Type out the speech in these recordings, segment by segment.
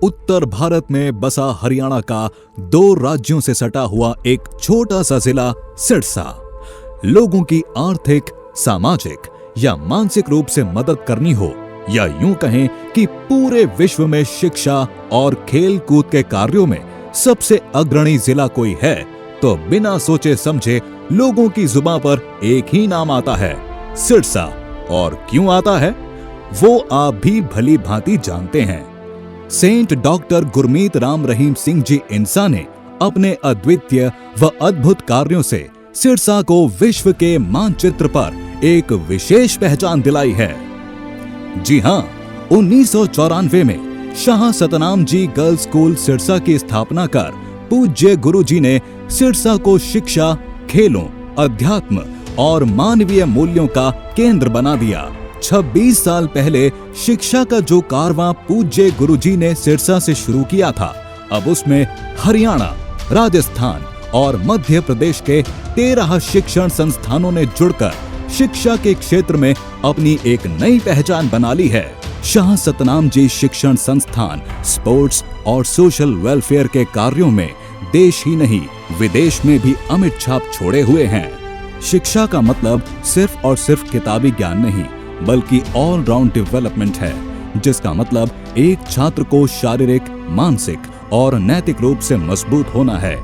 उत्तर भारत में बसा हरियाणा का 2 राज्यों से सटा हुआ एक छोटा सा जिला सिरसा लोगों की आर्थिक, सामाजिक या मानसिक रूप से मदद करनी हो या यूं कहें कि पूरे विश्व में शिक्षा और खेल कूद के कार्यों में सबसे अग्रणी जिला कोई है तो बिना सोचे समझे लोगों की जुबान पर एक ही नाम आता है, सिरसा। और क्यों आता है वो आप भी भली भांति जानते हैं। सेंट डॉक्टर गुरमीत राम रहीम सिंह जी इंसा ने अपने अद्वितीय व अद्भुत कार्यों से सिरसा को विश्व के मानचित्र पर एक विशेष पहचान दिलाई है। जी हां, 1994 में शाह सतनाम जी गर्ल्स स्कूल सिरसा की स्थापना कर पूज्य गुरु जी ने सिरसा को शिक्षा, खेलों, अध्यात्म और मानवीय मूल्यों का केंद्र बना दिया। 26 साल पहले शिक्षा का जो कारवां पूज्य गुरुजी ने सिरसा से शुरू किया था, अब उसमें हरियाणा, राजस्थान और मध्य प्रदेश के 13 शिक्षण संस्थानों ने जुड़कर शिक्षा के क्षेत्र में अपनी एक नई पहचान बना ली है। शाह सतनाम जी शिक्षण संस्थान स्पोर्ट्स और सोशल वेलफेयर के कार्यों में देश ही नहीं विदेश में भी अमिट छाप छोड़े हुए हैं। शिक्षा का मतलब सिर्फ और सिर्फ किताबी ज्ञान नहीं बल्कि ऑल राउंड डेवलपमेंट है, जिसका मतलब एक छात्र को शारीरिक, मानसिक और नैतिक रूप से मजबूत होना है।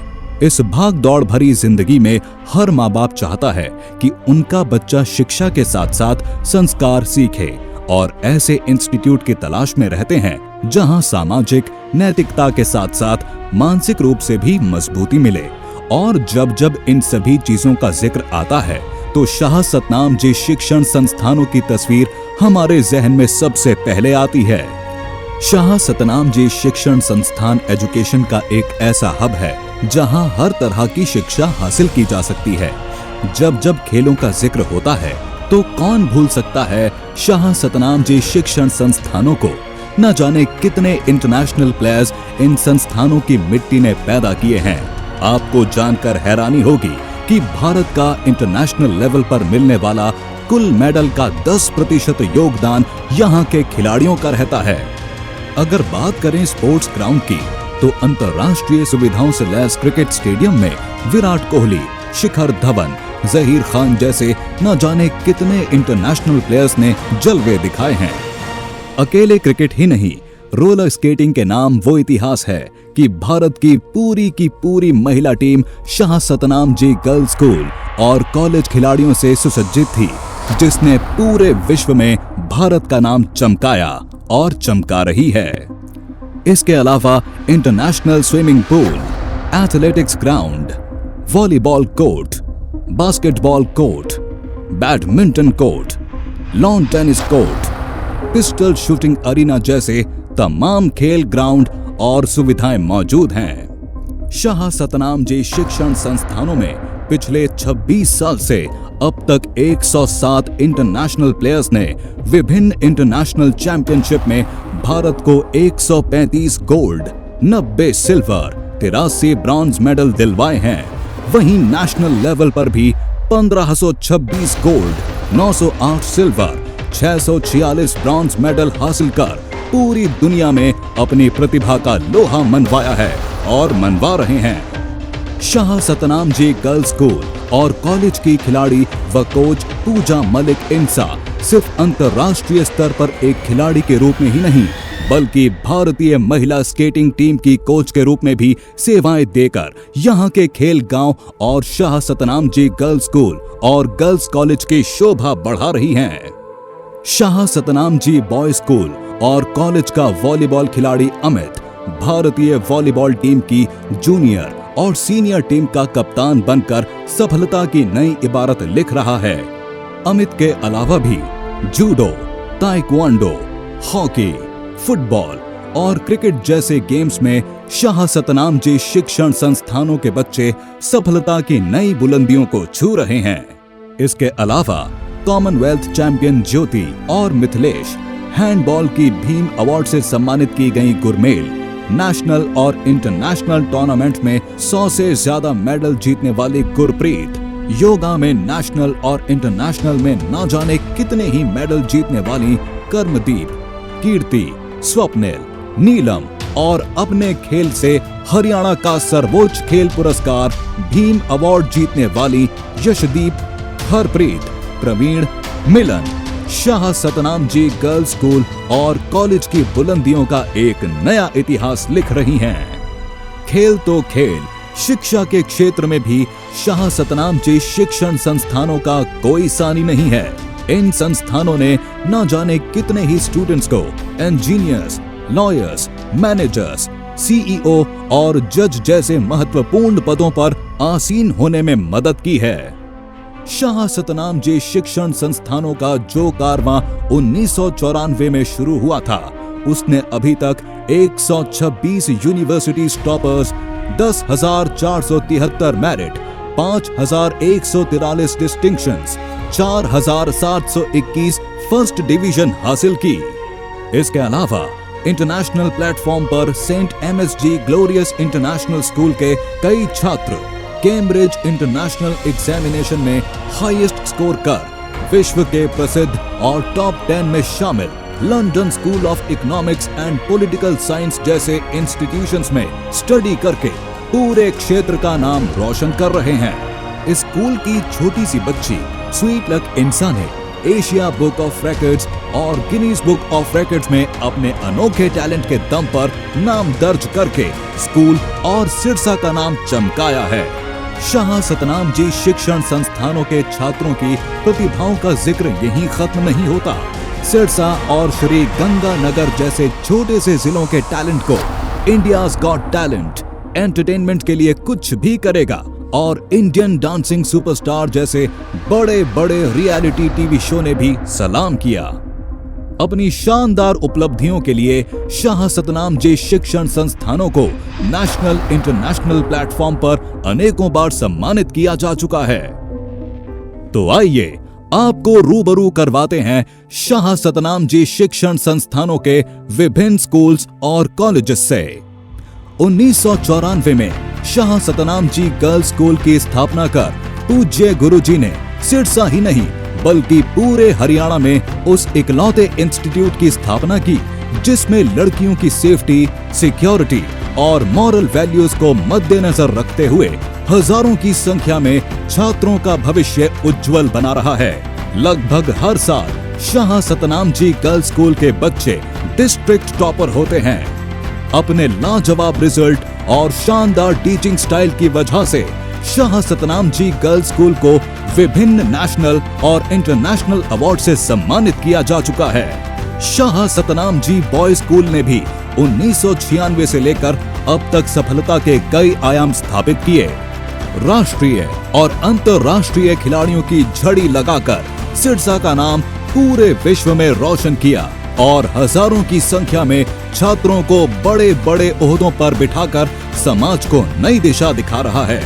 इस भाग दौड़ भरी जिंदगी में हर माँ बाप चाहता है कि उनका बच्चा शिक्षा के साथ साथ संस्कार सीखे और ऐसे इंस्टीट्यूट की तलाश में रहते हैं जहां सामाजिक नैतिकता के साथ साथ मानसिक रूप से भी मजबूती मिले। और जब जब इन सभी चीजों का जिक्र आता है तो शाह सतनाम जी शिक्षण संस्थानों की तस्वीर हमारे जहन में सबसे पहले आती है। शाह सतनाम जी शिक्षण संस्थान एजुकेशन का एक ऐसा हब है जहां हर तरह की शिक्षा हासिल की जा सकती है। जब जब खेलों का जिक्र होता है तो कौन भूल सकता है शाह सतनाम जी शिक्षण संस्थानों को। न जाने कितने इंटरनेशनल प्लेयर्स इन संस्थानों की मिट्टी ने पैदा किए हैं। आपको जानकर हैरानी होगी कि भारत का इंटरनेशनल लेवल पर मिलने वाला कुल मेडल का 10% योगदान यहाँ के खिलाड़ियों का रहता है। अगर बात करें स्पोर्ट्स ग्राउंड की तो अंतर्राष्ट्रीय सुविधाओं से लैस क्रिकेट स्टेडियम में विराट कोहली, शिखर धवन, जहीर खान जैसे न जाने कितने इंटरनेशनल प्लेयर्स ने जलवे दिखाए हैं। अकेले क्रिकेट ही नहीं, रोलर स्केटिंग के नाम वो इतिहास है कि भारत की पूरी महिला टीम शाह सतनाम जी गर्ल्स स्कूल और कॉलेज खिलाड़ियों से सुसज्जित थी, जिसने पूरे विश्व में भारत का नाम चमकाया और चमका रही है। इसके अलावा international swimming pool, athletics ground, volleyball court, basketball court, badminton court, lawn tennis court, pistol shooting arena जैसे तमाम खेल ग्राउंड और सुविधाएं मौजूद हैं। शाह सतनाम जी शिक्षण संस्थानों में पिछले 26 साल से अब तक 107 इंटरनेशनल प्लेयर्स ने विभिन्न इंटरनेशनल चैंपियनशिप में भारत को 135 गोल्ड, 90 सिल्वर, 83 ब्रॉन्ज मेडल दिलवाए हैं। वहीं नेशनल लेवल पर भी 1526 गोल्ड, 908 सिल्वर, 646 ब्रॉन्ज मेडल हासिल कर पूरी दुनिया में अपनी प्रतिभा का लोहा मनवाया है और मनवा रहे हैं। शाह सतनाम जी गर्ल्स स्कूल और कॉलेज की खिलाड़ी व कोच पूजा मलिक इंसा सिर्फ अंतर्राष्ट्रीय स्तर पर एक खिलाड़ी के रूप में ही नहीं बल्कि भारतीय महिला स्केटिंग टीम की कोच के रूप में भी सेवाएं देकर यहाँ के खेल गांव और शाह सतनाम जी गर्ल्स स्कूल और गर्ल्स कॉलेज की शोभा बढ़ा रही हैं। शाह सतनाम जी बॉयज स्कूल और कॉलेज का वॉलीबॉल खिलाड़ी अमित भारतीय वॉलीबॉल टीम की जूनियर और सीनियर टीम का कप्तान बनकर सफलता की नई इबारत लिख रहा है। अमित के अलावा भी जूडो, ताइक्वांडो, हॉकी, फुटबॉल और क्रिकेट जैसे गेम्स में शाह सतनाम जी शिक्षण संस्थानों के बच्चे सफलता की नई बुलंदियों को छू रहे हैं। इसके अलावा कॉमनवेल्थ चैंपियन ज्योति और मिथिलेश, हैंडबॉल की भीम अवार्ड से सम्मानित की गई गुरमेल, नेशनल और इंटरनेशनल टूर्नामेंट में 100 से ज्यादा मेडल जीतने वाली गुरप्रीत, योगा में नेशनल और इंटरनेशनल में न जाने कितने ही मेडल जीतने वाली कर्मदीप, कीर्ति, स्वप्निल, नीलम और अपने खेल से हरियाणा का सर्वोच्च खेल पुरस्कार भीम अवार्ड जीतने वाली यशदीप, हरप्रीत, प्रवीण, मिलन शाह सतनाम जी गर्ल्स स्कूल और कॉलेज की बुलंदियों का एक नया इतिहास लिख रही हैं। खेल तो खेल, शिक्षा के क्षेत्र में भी शाह सतनाम जी शिक्षण संस्थानों का कोई सानी नहीं है। इन संस्थानों ने न जाने कितने ही स्टूडेंट्स को इंजीनियर्स, लॉयर्स, मैनेजर्स, सीईओ और जज जैसे महत्वपूर्ण पदों पर आसीन होने में मदद की है। शाह सतनाम जी शिक्षण संस्थानों का जो कारवां 1994 में शुरू हुआ था, उसने अभी तक 126 university toppers, 10,473 merit, 5,143 distinctions, 4,721 first division हासिल की। इसके अलावा इंटरनेशनल प्लेटफॉर्म पर Saint MSG Glorious international School के कई छात्र कैम्ब्रिज इंटरनेशनल एग्जामिनेशन में हाईएस्ट स्कोर कर विश्व के प्रसिद्ध और टॉप 10 में शामिल London School of Economics and Political Science जैसे इंस्टीट्यूशंस में स्टडी करके पूरे क्षेत्र का नाम रोशन कर रहे हैं। इस स्कूल की छोटी सी बच्ची स्वीट लक इंसान ने एशिया बुक ऑफ रिकॉर्ड्स और गिनीज बुक ऑफ रिकॉर्ड्स में अपने अनोखे टैलेंट के दम पर नाम दर्ज करके स्कूल और सिरसा का नाम चमकाया है। शाह सतनाम जी शिक्षण संस्थानों के छात्रों की प्रतिभाओं का जिक्र यहीं खत्म नहीं होता। सिरसा और श्री गंगानगर जैसे छोटे से जिलों के टैलेंट को इंडियाज गॉट टैलेंट एंटरटेनमेंट के लिए कुछ भी करेगा और इंडियन डांसिंग सुपरस्टार जैसे बड़े बड़े रियलिटी टीवी शो ने भी सलाम किया। अपनी शानदार उपलब्धियों के लिए शाह सतनाम जी शिक्षण संस्थानों को नेशनल इंटरनेशनल प्लेटफॉर्म पर अनेकों बार सम्मानित किया जा चुका है। तो आइए आपको रूबरू करवाते हैं शाह सतनाम जी शिक्षण संस्थानों के विभिन्न स्कूल्स और कॉलेजेस से। 1994 में शाह सतनाम जी गर्ल्स स्कूल की स्थापना कर पूज्य गुरुजी ने सिरसा ही नहीं बल्कि पूरे हरियाणा में उस इकलौते इंस्टीट्यूट की स्थापना की जिसमें लड़कियों की सेफ्टी, सिक्योरिटी और मॉरल वैल्यूज को मद्देनजर रखते हुए हजारों की संख्या में छात्रों का भविष्य उज्जवल बना रहा है। लगभग हर साल शाह सतनाम जी गर्ल्स स्कूल के बच्चे डिस्ट्रिक्ट टॉपर होते हैं। अपने लाजवाब रिजल्ट और शानदार टीचिंग स्टाइल की वजह से शाह सतनाम जी गर्ल्स स्कूल को विभिन्न नेशनल और इंटरनेशनल अवार्ड से सम्मानित किया जा चुका है। शाह सतनाम जी बॉयज स्कूल ने भी 1996 से लेकर अब तक सफलता के कई आयाम स्थापित किए। राष्ट्रीय और अंतर्राष्ट्रीय खिलाड़ियों की झड़ी लगाकर सिरसा का नाम पूरे विश्व में रोशन किया और हजारों की संख्या में छात्रों को बड़े बड़े ओहदों पर बिठाकर समाज को नई दिशा दिखा रहा है।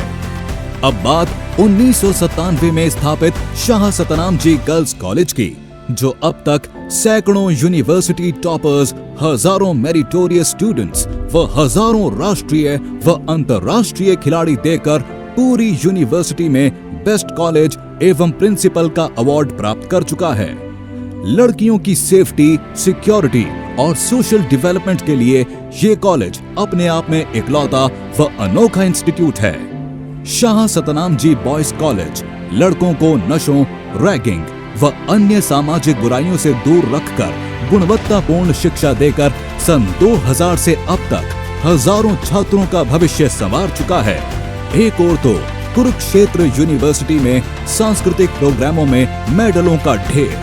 अब बात 1997 में स्थापित शाह सतनाम जी गर्ल्स कॉलेज की, जो अब तक सैकड़ों यूनिवर्सिटी टॉपर्स, हजारों मेरिटोरियस स्टूडेंट्स व हजारों राष्ट्रीय व अंतर्राष्ट्रीय खिलाड़ी देकर पूरी यूनिवर्सिटी में बेस्ट कॉलेज एवं प्रिंसिपल का अवार्ड प्राप्त कर चुका है। लड़कियों की सेफ्टी, सिक्योरिटी और सोशल डेवलपमेंट के लिए ये कॉलेज अपने आप में इकलौता व अनोखा इंस्टीट्यूट है। शाह सतनाम जी बॉयज कॉलेज लड़कों को नशों, रैगिंग व अन्य सामाजिक बुराइयों से दूर रखकर गुणवत्तापूर्ण शिक्षा देकर सन 2000 से अब तक हजारों छात्रों का भविष्य संवार चुका है। एक और तो कुरुक्षेत्र यूनिवर्सिटी में सांस्कृतिक प्रोग्रामों में मेडलों का ढेर,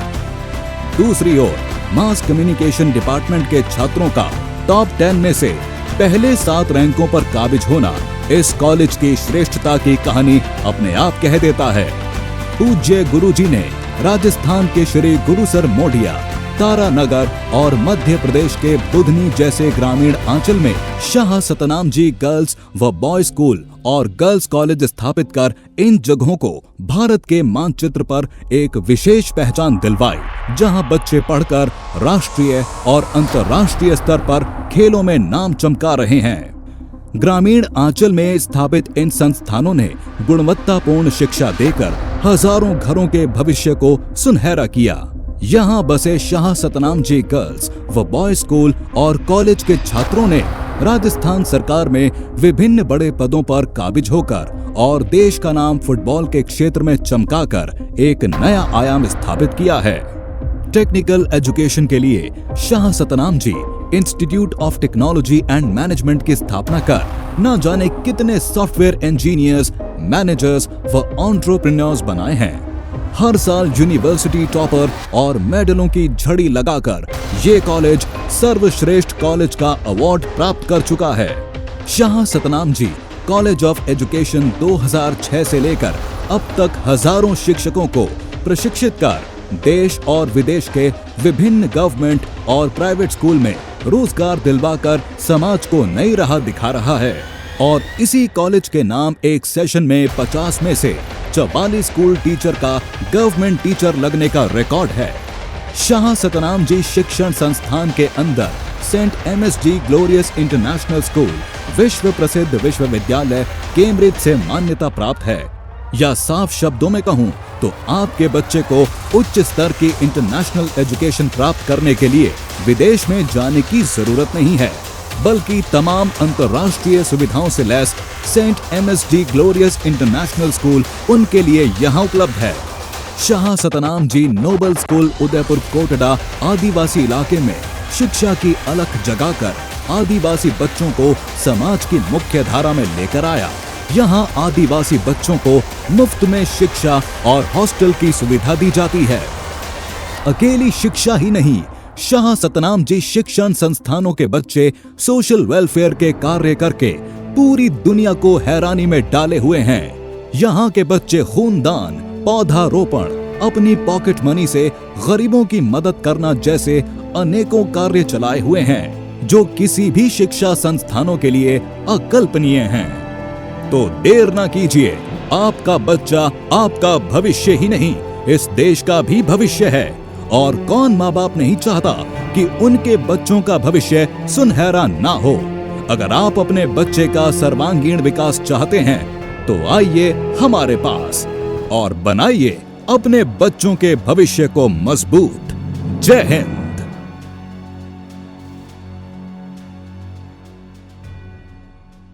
दूसरी ओर मास कम्युनिकेशन डिपार्टमेंट के छात्रों का टॉप 10 में से पहले 7 रैंकों पर काबिज होना इस कॉलेज की श्रेष्ठता की कहानी अपने आप कह देता है। पूज्य गुरुजी ने राजस्थान के श्री गुरुसर मोढिया, तारानगर और मध्य प्रदेश के बुधनी जैसे ग्रामीण आंचल में शाह सतनाम जी गर्ल्स व बॉयज स्कूल और गर्ल्स कॉलेज स्थापित कर इन जगहों को भारत के मानचित्र पर एक विशेष पहचान दिलवाई, जहां बच्चे पढ़कर राष्ट्रीय और अंतर्राष्ट्रीय स्तर पर खेलों में नाम चमका रहे हैं। ग्रामीण आंचल में स्थापित इन संस्थानों ने गुणवत्तापूर्ण शिक्षा देकर हजारों घरों के भविष्य को सुनहरा किया। यहाँ बसे शाह सतनाम जी गर्ल्स व बॉयज स्कूल और कॉलेज के छात्रों ने राजस्थान सरकार में विभिन्न बड़े पदों पर काबिज होकर और देश का नाम फुटबॉल के क्षेत्र में चमकाकर एक नया आयाम स्थापित किया है। टेक्निकल एजुकेशन के लिए Shah Satnam ji institute of technology and management की स्थापना कर न जाने कितने सॉफ्टवेयर इंजीनियर्स, मैनेजर्स व एंटरप्रेन्योर्स बनाए हैं। हर साल यूनिवर्सिटी टॉपर और मेडलों की झड़ी लगाकर ये कॉलेज सर्वश्रेष्ठ कॉलेज का अवार्ड प्राप्त कर चुका है। शाह सतनाम जी कॉलेज ऑफ एजुकेशन 2006 से लेकर अब तक हजारों शिक्षकों को प्रशिक्षित कर देश और विदेश के विभिन्न गवर्नमेंट और प्राइवेट स्कूल में रोजगार दिलवाकर समाज को नई राह दिखा रहा है। और इसी कॉलेज के नाम एक सेशन में 50 में से 44 स्कूल टीचर का गवर्नमेंट टीचर लगने का रिकॉर्ड है। शाह सतनाम जी शिक्षण संस्थान के अंदर Saint MSG glorious international School विश्व प्रसिद्ध विश्वविद्यालय कैम्ब्रिज से मान्यता प्राप्त है। या साफ शब्दों में कहूं तो आपके बच्चे को उच्च स्तर की इंटरनेशनल एजुकेशन प्राप्त करने के लिए विदेश में जाने की जरूरत नहीं है, बल्कि तमाम अंतर्राष्ट्रीय सुविधाओं से लैस saint MSG glorious international school उनके लिए यहाँ उपलब्ध है। शाह सतनाम जी नोबल स्कूल उदयपुर कोटड़ा आदिवासी इलाके में शिक्षा की अलख जगाकर आदिवासी बच्चों को समाज की मुख्य धारा में लेकर आया। यहाँ आदिवासी बच्चों को मुफ्त में शिक्षा और हॉस्टल की सुविधा दी जाती है। अकेली शिक्षा ही नहीं, शाह सतनाम जी शिक्षण संस्थानों के बच्चे सोशल वेलफेयर के कार्य करके पूरी दुनिया को हैरानी में डाले हुए हैं। यहाँ के बच्चे खूनदान, पौधारोपण, अपनी पॉकेट मनी से गरीबों की मदद करना जैसे अनेकों कार्य चलाए हुए हैं जो किसी भी शिक्षा संस्थानों के लिए अकल्पनीय हैं। तो देर ना कीजिए, आपका बच्चा आपका भविष्य ही नहीं इस देश का भी भविष्य है। और कौन माँ बाप नहीं चाहता कि उनके बच्चों का भविष्य सुनहरा ना हो। अगर आप अपने बच्चे का सर्वांगीण विकास चाहते हैं तो आइए हमारे पास और बनाइए अपने बच्चों के भविष्य को मजबूत। जय हिंद।